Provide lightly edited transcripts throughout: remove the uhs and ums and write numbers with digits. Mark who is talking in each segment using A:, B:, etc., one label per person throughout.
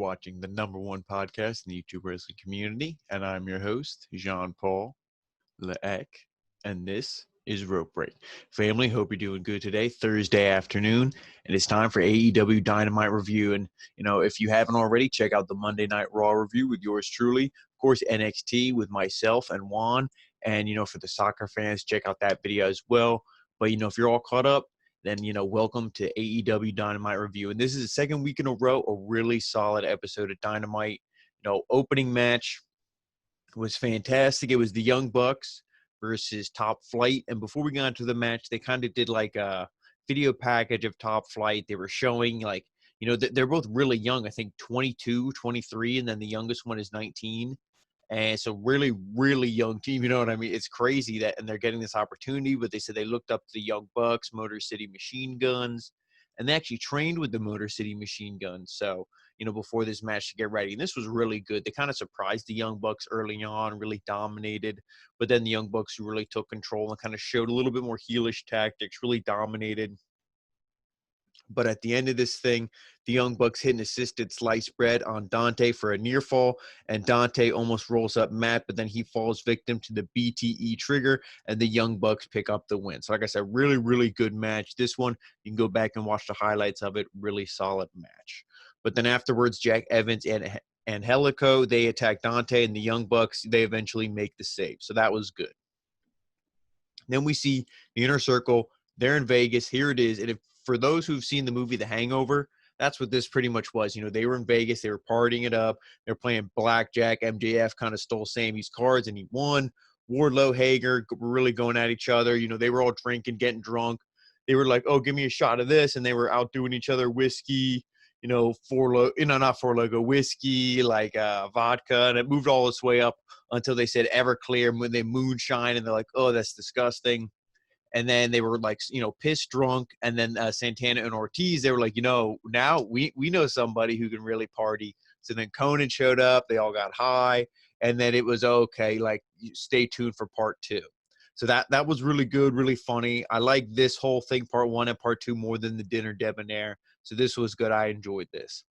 A: watching the #1 podcast in the YouTube wrestling community, and I'm your host, Jean-Paul Leek, and this is Rope Break. Family, hope you're doing good today, Thursday afternoon, and it's time for AEW Dynamite review. And, if you haven't already, check out the Monday Night Raw review with yours truly. Of course, NXT with myself and Juan. And, for the soccer fans, check out that video as well. But, if you're all caught up, then, welcome to AEW Dynamite review. And this is the second week in a row, a really solid episode of Dynamite. Opening match was fantastic. It was the Young Bucks versus Top Flight. And before we got into the match, they kind of did like a video package of Top Flight. They were showing they're both really young. I think 22, 23, and then the youngest one is 19. And so really, really young team, you know what I mean? It's crazy that, and they're getting this opportunity, but they said they looked up the Young Bucks, Motor City Machine Guns, and they actually trained with the Motor City Machine Guns. So, before this match to get ready. And this was really good. They kind of surprised the Young Bucks early on, really dominated. But then the Young Bucks really took control and kind of showed a little bit more heelish tactics, really dominated. But at the end of this thing, the Young Bucks hit an assisted sliced bread on Dante for a near fall, and Dante almost rolls up Matt, but then he falls victim to the BTE trigger, and the Young Bucks pick up the win. So like I said, really, really good match. This one, you can go back and watch the highlights of it. Really solid match. But then afterwards, Jack Evans and Angelico, they attack Dante, and the Young Bucks, they eventually make the save. So that was good. Then we see the Inner Circle. They're in Vegas. Here it is. And for those who've seen the movie The Hangover, that's what this pretty much was. They were in Vegas. They were partying it up. They're playing blackjack. MJF kind of stole Sammy's cards, and he won. Wardlow, Hager were really going at each other. They were all drinking, getting drunk. They were like, oh, give me a shot of this. And they were outdoing each other, whiskey, not Four Loko, whiskey, like vodka. And it moved all this way up until they said Everclear when they moonshine. And they're like, oh, that's disgusting. And then they were like, pissed drunk. And then Santana and Ortiz, they were like, now we know somebody who can really party. So then Conan showed up. They all got high. And then it was okay. Like, stay tuned for part 2. So that was really good, really funny. I like this whole thing, part 1 and part 2, more than the dinner debonair. So this was good. I enjoyed this.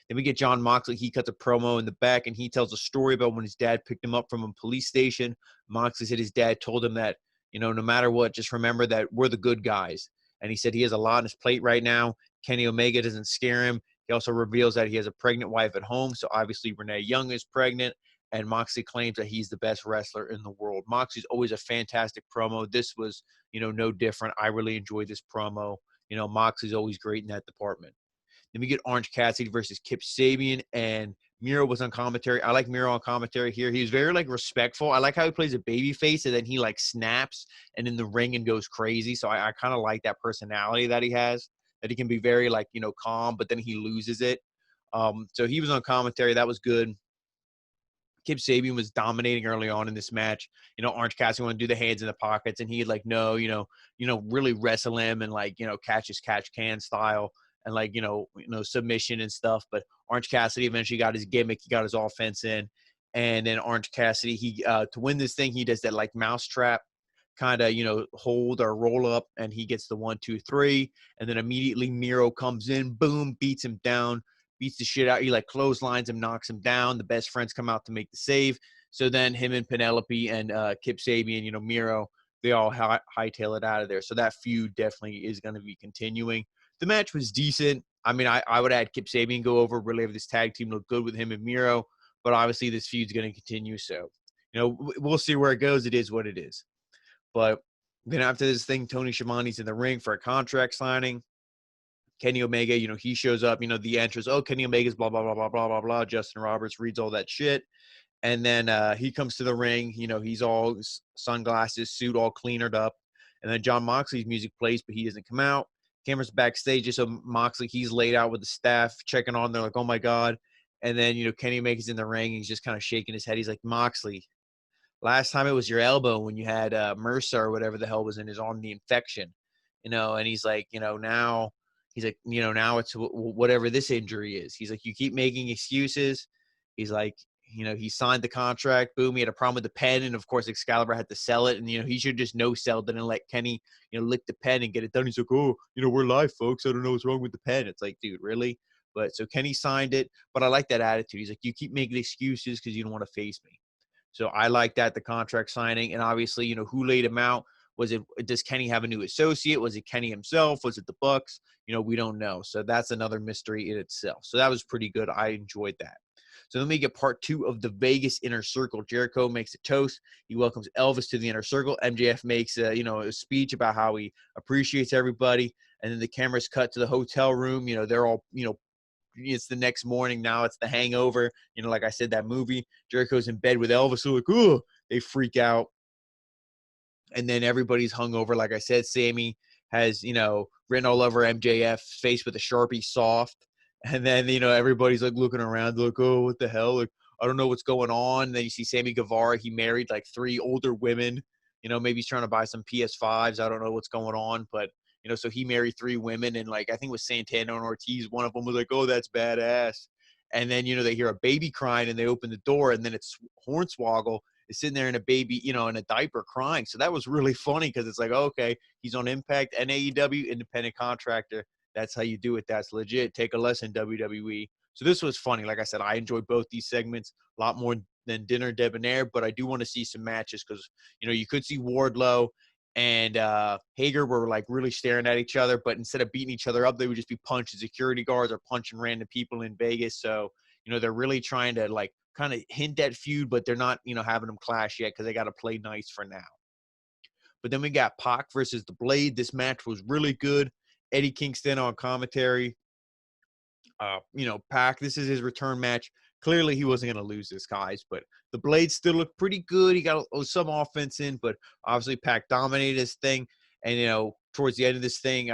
A: Then we get John Moxley. He cuts a promo in the back, and he tells a story about when his dad picked him up from a police station. Moxley said his dad told him that, no matter what, just remember that we're the good guys. And he said he has a lot on his plate right now. Kenny Omega doesn't scare him. He also reveals that he has a pregnant wife at home. So obviously Renee Young is pregnant. And Moxley claims that he's the best wrestler in the world. Moxley's always a fantastic promo. This was, no different. I really enjoyed this promo. Moxley's always great in that department. Then we get Orange Cassidy versus Kip Sabian, and Miro was on commentary. I like Miro on commentary here. He was very, respectful. I like how he plays a baby face, and then he, snaps and in the ring and goes crazy. So I kind of like that personality that he has, that he can be very, calm, but then he loses it. So he was on commentary. That was good. Kip Sabian was dominating early on in this match. Orange Cassidy wanted to do the hands in the pockets, and he'd really wrestle him and catch can style and submission and stuff. But Orange Cassidy eventually got his gimmick. He got his offense in, and then Orange Cassidy, he to win this thing, he does that mousetrap kind of hold or roll up, and he gets the 1, 2, 3, and then immediately Miro comes in, boom, beats him down. Beats the shit out. He clotheslines him, knocks him down. The best friends come out to make the save. So then him and Penelope and Kip Sabian, Miro, they all hightail it out of there. So that feud definitely is going to be continuing. The match was decent. I mean, I would add Kip Sabian go over, really have this tag team look good with him and Miro. But obviously this feud's going to continue. So, we'll see where it goes. It is what it is. But then after this thing, Tony Schiavone's in the ring for a contract signing. Kenny Omega, he shows up, the entrance, oh, Kenny Omega's blah, blah, blah, blah, blah, blah, blah. Justin Roberts reads all that shit. And then he comes to the ring, he's all sunglasses, suit, all cleanered up. And then John Moxley's music plays, but he doesn't come out. Camera's backstage, just so Moxley, he's laid out with the staff, checking on. They're like, oh, my God. And then, Kenny Omega's in the ring. He's just kind of shaking his head. He's like, Moxley, last time it was your elbow when you had MRSA or whatever the hell was in his arm, the infection. And he's like, now – he's like, now it's whatever this injury is. He's like, you keep making excuses. He's like, he signed the contract. Boom, he had a problem with the pen. And, of course, Excalibur had to sell it. And, he should just no-selled it and let Kenny, lick the pen and get it done. He's like, oh, we're live, folks. I don't know what's wrong with the pen. It's like, dude, really? But so Kenny signed it, but I like that attitude. He's like, you keep making excuses because you don't want to face me. So I like that, the contract signing. And obviously, who laid him out? Does Kenny have a new associate? Was it Kenny himself? Was it the Bucks? We don't know. So that's another mystery in itself. So that was pretty good. I enjoyed that. So then we get part 2 of the Vegas Inner Circle. Jericho makes a toast. He welcomes Elvis to the Inner Circle. MJF makes a speech about how he appreciates everybody. And then the cameras cut to the hotel room. They're all, it's the next morning. Now it's The Hangover. Like I said, that movie. Jericho's in bed with Elvis. So like, oh, they freak out. And then everybody's hungover. Like I said, Sammy has, written all over MJF's face with a Sharpie soft. And then, everybody's like looking around, like, oh, what the hell? Like, I don't know what's going on. And then you see Sammy Guevara. He married like 3 older women. Maybe he's trying to buy some PS5s. I don't know what's going on. But, so he married 3 women. And like, I think it was Santana and Ortiz. One of them was like, oh, that's badass. And then, they hear a baby crying and they open the door. And then it's Hornswoggle is sitting there in a baby, in a diaper crying. So that was really funny because it's like, okay, he's on Impact and AEW, independent contractor. That's how you do it. That's legit. Take a lesson, WWE. So this was funny. Like I said, I enjoyed both these segments a lot more than Dinner Debonair, but I do want to see some matches because, you could see Wardlow and Hager were like really staring at each other, but instead of beating each other up, they would just be punching security guards or punching random people in Vegas. So, they're really trying to like kind of hint at feud, but they're not, having them clash yet because they got to play nice for now. But then we got Pock versus The Blade. This match was really good. Eddie Kingston on commentary. Pac, this is his return match. Clearly, he wasn't going to lose this, guys, but the Blade still looked pretty good. He got some offense in, but obviously Pac dominated this thing. And, towards the end of this thing,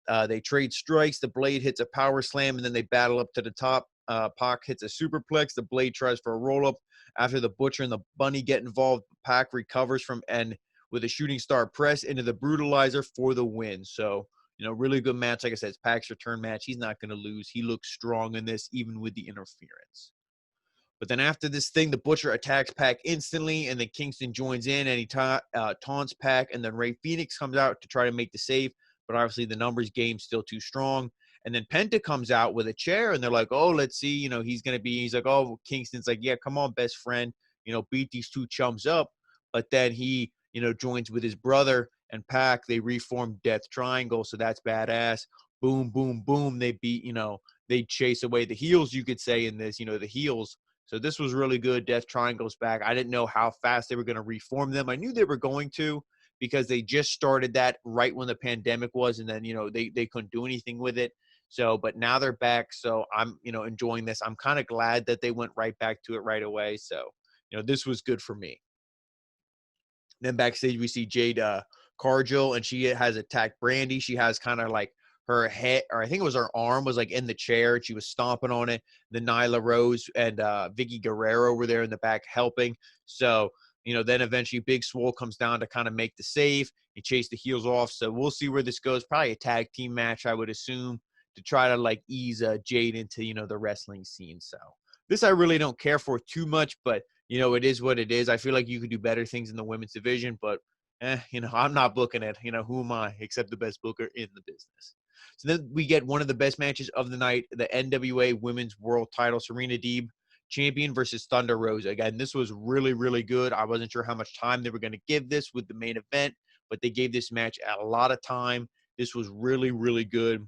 A: they trade strikes. The Blade hits a power slam, and then they battle up to the top. Pac hits a superplex. The Blade tries for a roll-up. After the Butcher and the Bunny get involved, Pac recovers from and with a shooting star press into the Brutalizer for the win. So, really good match. Like I said, it's Pac's return match. He's not going to lose. He looks strong in this, even with the interference. But then after this thing, the Butcher attacks Pac instantly, and then Kingston joins in, and he taunts Pac, and then Rey Fenix comes out to try to make the save. But obviously the numbers game still too strong. And then Penta comes out with a chair, and they're like, oh, let's see. He's like, oh, Kingston's like, yeah, come on, best friend. Beat these 2 chums up. But then he, joins with his brother and Pac. They reform Death Triangle, so that's badass. Boom, boom, boom. They beat, they chase away the heels, you could say, in this, the heels. So this was really good. Death Triangle's back. I didn't know how fast they were going to reform them. I knew they were going to because they just started that right when the pandemic was, and then, they couldn't do anything with it. So, but now they're back. So I'm, enjoying this. I'm kind of glad that they went right back to it right away. So, this was good for me. Then backstage, we see Jade Cargill, and she has attacked Brandy. She has kind of like her head, or I think it was her arm, was like in the chair. She was stomping on it. Then Nyla Rose and Vicky Guerrero were there in the back helping. So, then eventually Big Swole comes down to kind of make the save. He chased the heels off. So we'll see where this goes. Probably a tag team match, I would assume, to try to like ease Jade into, the wrestling scene. So this I really don't care for too much, but it is what it is. I feel like you could do better things in the women's division, but I'm not booking it. Who am I except the best booker in the business? So then we get one of the best matches of the night, the NWA Women's World Title, Serena Deeb, champion versus Thunder Rosa. Again, this was really, really good. I wasn't sure how much time they were going to give this with the main event, but they gave this match a lot of time. This was really, really good.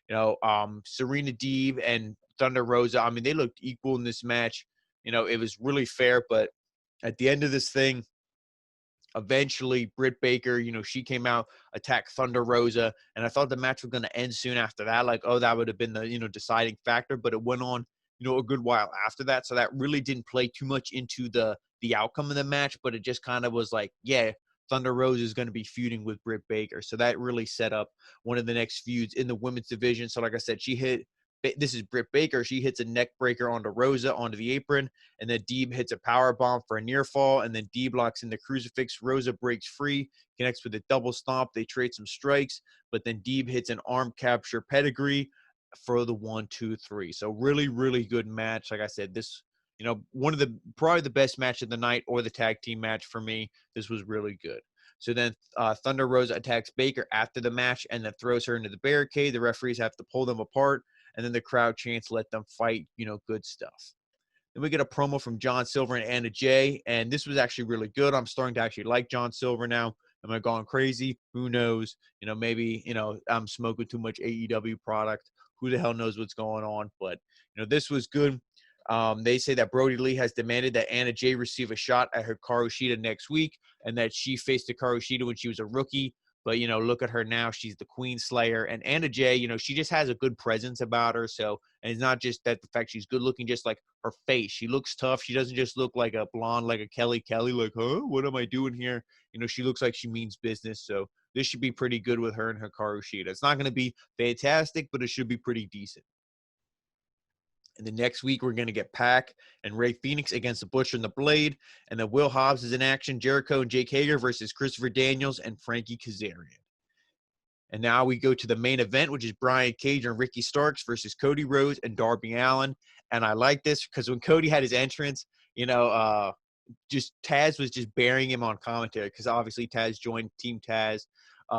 A: Serena Deeb and Thunder Rosa, I mean, they looked equal in this match. It was really fair, but at the end of this thing, eventually Britt Baker, she came out, attacked Thunder Rosa, and I thought the match was going to end soon after that. Like, oh, that would have been the, deciding factor, but it went on, a good while after that. So that really didn't play too much into the outcome of the match, but it just kind of was like, yeah, Thunder Rosa is going to be feuding with Britt Baker. So that really set up one of the next feuds in the women's division. So like I said, this is Britt Baker. She hits a neck breaker onto Rosa onto the apron, and then Deeb hits a power bomb for a near fall, and then Deeb locks in the crucifix. Rosa breaks free, connects with a double stomp. They trade some strikes, but then Deeb hits an arm capture pedigree for the 1, 2, 3. So really, really good match. Like I said, this, one of probably the best match of the night or the tag team match for me. This was really good. So then Thunder Rosa attacks Baker after the match and then throws her into the barricade. The referees have to pull them apart. and then the crowd chants, let them fight, good stuff. Then we get a promo from John Silver and Anna Jay, and this was actually really good. I'm starting to actually like John Silver now. Am I going crazy? Who knows? Maybe, I'm smoking too much AEW product. Who the hell knows what's going on? But, this was good. They say that Brody Lee has demanded that Anna Jay receive a shot at Hikaru Shida next week, and that she faced Hikaru Shida when she was a rookie. But, look at her now. She's the Queen Slayer. And Anna Jay, she just has a good presence about her. So, and it's not just that the fact she's good looking, just like her face. She looks tough. She doesn't just look like a blonde, like a Kelly, like, huh, what am I doing here? She looks like she means business. So this should be pretty good with her and Hikaru Shida. It's not going to be fantastic, but it should be pretty decent. And the next week, we're going to get Pack and Ray Phoenix against the Butcher and the Blade. And then Will Hobbs is in action. Jericho and Jake Hager versus Christopher Daniels and Frankie Kazarian. And now we go to the main event, which is Brian Cage and Ricky Starks versus Cody Rhodes and Darby Allin. And I like this because when Cody had his entrance, just Taz was just burying him on commentary because obviously Taz joined Team Taz.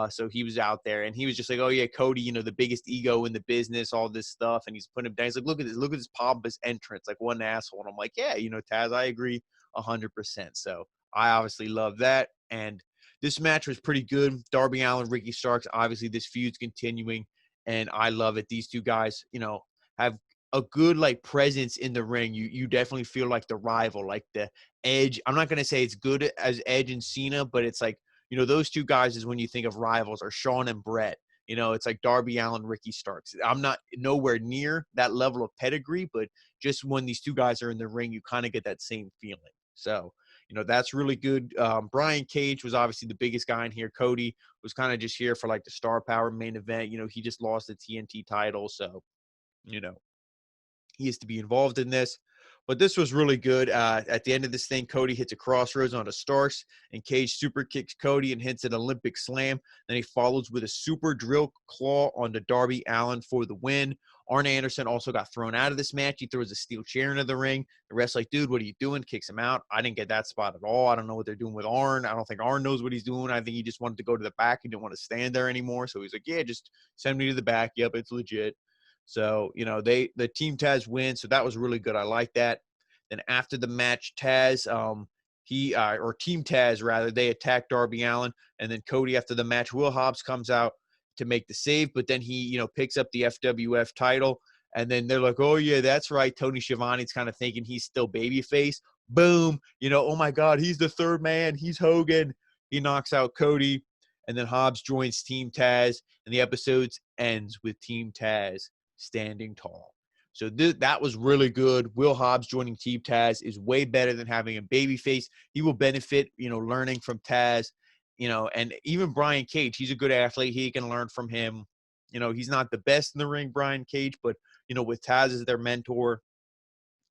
A: So he was out there and he was just like, oh yeah, Cody, the biggest ego in the business, all this stuff. And he's putting him down. He's like, look at this pompous entrance, like what an asshole. And I'm like, yeah, Taz, I agree 100%. So I obviously love that. And this match was pretty good. Darby Allin, Ricky Starks, obviously this feud's continuing and I love it. These two guys, have a good presence in the ring. You definitely feel like the rival, like the Edge. I'm not going to say it's good as Edge and Cena, but it's like, those two guys is when you think of rivals, or Shawn and Brett. It's like Darby Allin, Ricky Starks. I'm not nowhere near that level of pedigree, but just when these two guys are in the ring, you kind of get that same feeling. So, that's really good. Brian Cage was obviously the biggest guy in here. Cody was kind of just here for the star power main event. He just lost the TNT title. So, he has to be involved in this. But this was really good. At the end of this thing, Cody hits a crossroads onto Starks, and Cage super kicks Cody and hits an Olympic slam. Then he follows with a super drill claw onto Darby Allin for the win. Arn Anderson also got thrown out of this match. He throws a steel chair into the ring. The ref's like, dude, what are you doing? Kicks him out. I didn't get that spot at all. I don't know what they're doing with Arn. I don't think Arn knows what he's doing. I think he just wanted to go to the back. He didn't want to stand there anymore. So he's like, yeah, just send me to the back. Yep, it's legit. So, the Team Taz win. So that was really good. I like that. Then after the match, Taz, or Team Taz rather, they attacked Darby Allin. And then Cody, after the match, Will Hobbs comes out to make the save, but then he, picks up the FWF title. And then they're like, oh yeah, that's right. Tony Schiavone's kind of thinking he's still babyface. Boom. Oh my God, he's the third man. He's Hogan. He knocks out Cody. And then Hobbs joins Team Taz. And the episode ends with Team Taz standing tall. So that was really good. Will Hobbs joining Team Taz is way better than having a babyface. He will benefit, learning from Taz, and even Brian Cage. He's a good athlete. He can learn from him. He's not the best in the ring, Brian Cage, but, with Taz as their mentor,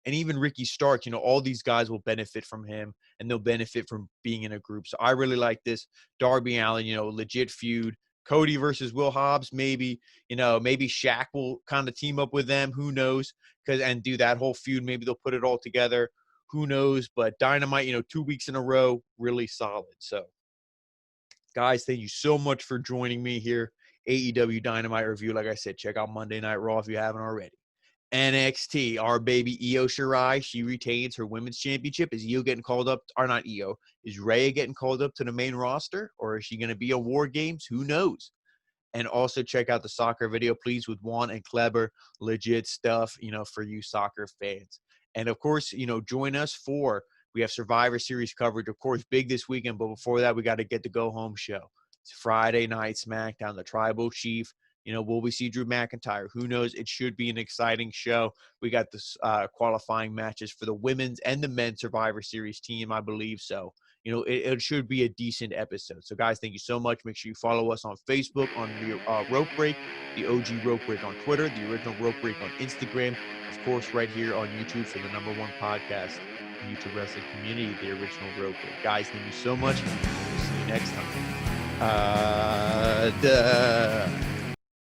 A: and even Ricky Starks, all these guys will benefit from him, and they'll benefit from being in a group. So I really like this. Darby Allin, legit feud. Cody versus Will Hobbs, maybe Shaq will kind of team up with them. Who knows? And do that whole feud. Maybe they'll put it all together. Who knows? But Dynamite, 2 weeks in a row, really solid. So, guys, thank you so much for joining me here. AEW Dynamite review. Like I said, check out Monday Night Raw if you haven't already. NXT, our baby Io Shirai, she retains her women's championship. Is Io getting called up, or not Io? Is Rhea getting called up to the main roster, or is she going to be on War Games? Who knows? And also check out the soccer video, please, with Juan and Kleber. Legit stuff, for you soccer fans. And of course, join us we have Survivor Series coverage, of course, big this weekend. But before that, we got to get the go home show. It's Friday night SmackDown, the Tribal Chief. Will we see Drew McIntyre? Who knows? It should be an exciting show. We got the qualifying matches for the women's and the men's Survivor Series team, I believe. So, it should be a decent episode. So, guys, thank you so much. Make sure you follow us on Facebook, on the Rope Break, the OG Rope Break on Twitter, the original Rope Break on Instagram. Of course, right here on YouTube for the #1 podcast in the YouTube wrestling community, the original Rope Break. Guys, thank you so much. We'll see you next time.